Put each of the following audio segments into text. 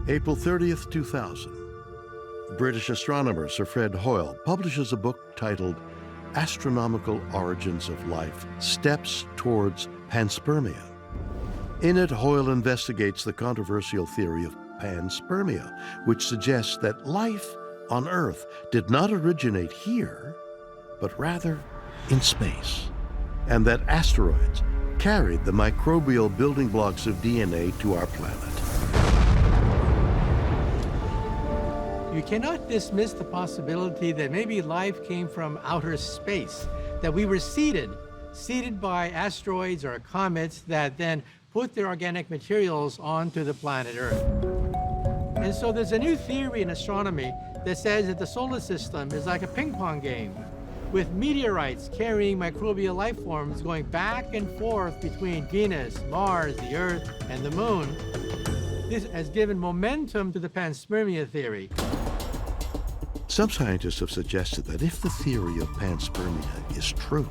April 30th, 2000. British astronomer Sir Fred Hoyle publishes a book titled Astronomical Origins of Life: Steps Towards Panspermia. In it, Hoyle investigates the controversial theory of panspermia, which suggests that life on Earth did not originate here, but rather in space, and that asteroids carried the microbial building blocks of DNA to our planet. You cannot dismiss the possibility that maybe life came from outer space, that we were seeded by asteroids or comets that then put their organic materials onto the planet Earth. And so there's a new theory in astronomy that says that the solar system is like a ping pong game, with meteorites carrying microbial life forms going back and forth between Venus, Mars, the Earth, and the Moon. This has given momentum to the panspermia theory. Some scientists have suggested that if the theory of panspermia is true,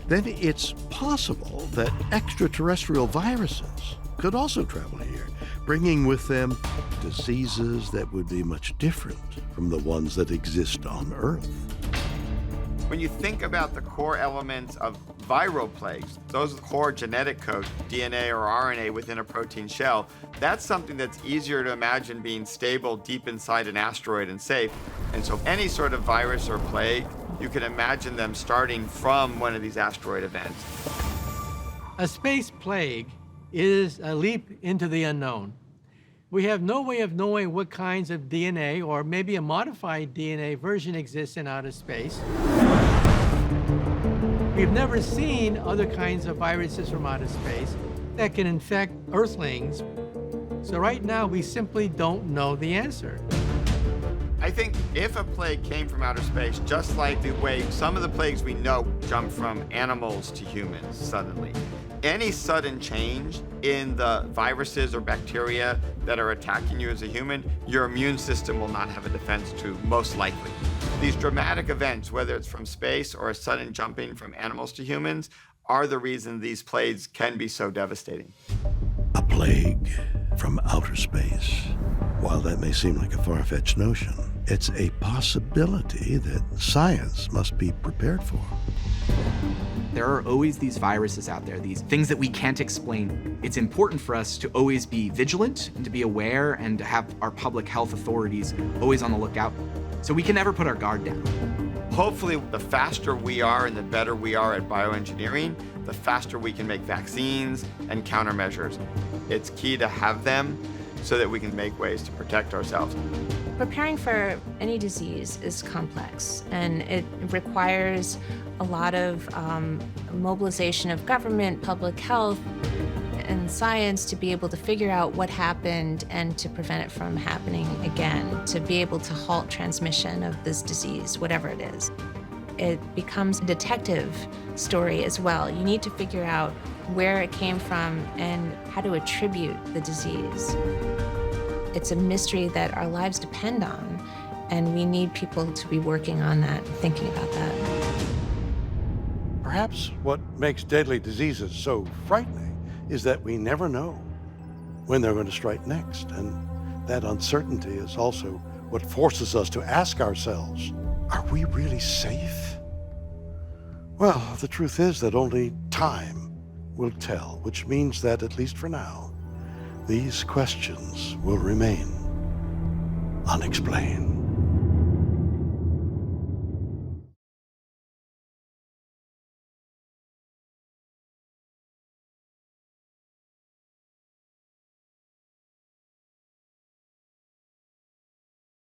then it's possible that extraterrestrial viruses could also travel here, bringing with them diseases that would be much different from the ones that exist on Earth. When you think about the core elements of viral plagues, those are the core genetic code, DNA or RNA within a protein shell, that's something that's easier to imagine being stable deep inside an asteroid and safe. And so any sort of virus or plague, you can imagine them starting from one of these asteroid events. A space plague is a leap into the unknown. We have no way of knowing what kinds of DNA, or maybe a modified DNA version, exists in outer space. We've never seen other kinds of viruses from outer space that can infect Earthlings. So right now, we simply don't know the answer. I think if a plague came from outer space, just like the way some of the plagues we know jump from animals to humans suddenly, any sudden change in the viruses or bacteria that are attacking you as a human, your immune system will not have a defense to, most likely. These dramatic events, whether it's from space or a sudden jumping from animals to humans, are the reason these plagues can be so devastating. A plague from outer space. While that may seem like a far-fetched notion, it's a possibility that science must be prepared for. There are always these viruses out there, these things that we can't explain. It's important for us to always be vigilant and to be aware and to have our public health authorities always on the lookout, so we can never put our guard down. Hopefully, the faster we are and the better we are at bioengineering, the faster we can make vaccines and countermeasures. It's key to have them so that we can make ways to protect ourselves. Preparing for any disease is complex, and it requires a lot of mobilization of government, public health, and science to be able to figure out what happened and to prevent it from happening again, to be able to halt transmission of this disease, whatever it is. It becomes a detective story as well. You need to figure out where it came from and how to attribute the disease. It's a mystery that our lives depend on, and we need people to be working on that, thinking about that. Perhaps what makes deadly diseases so frightening is that we never know when they're going to strike next, and that uncertainty is also what forces us to ask ourselves, are we really safe? Well, the truth is that only time will tell, which means that, at least for now, these questions will remain unexplained.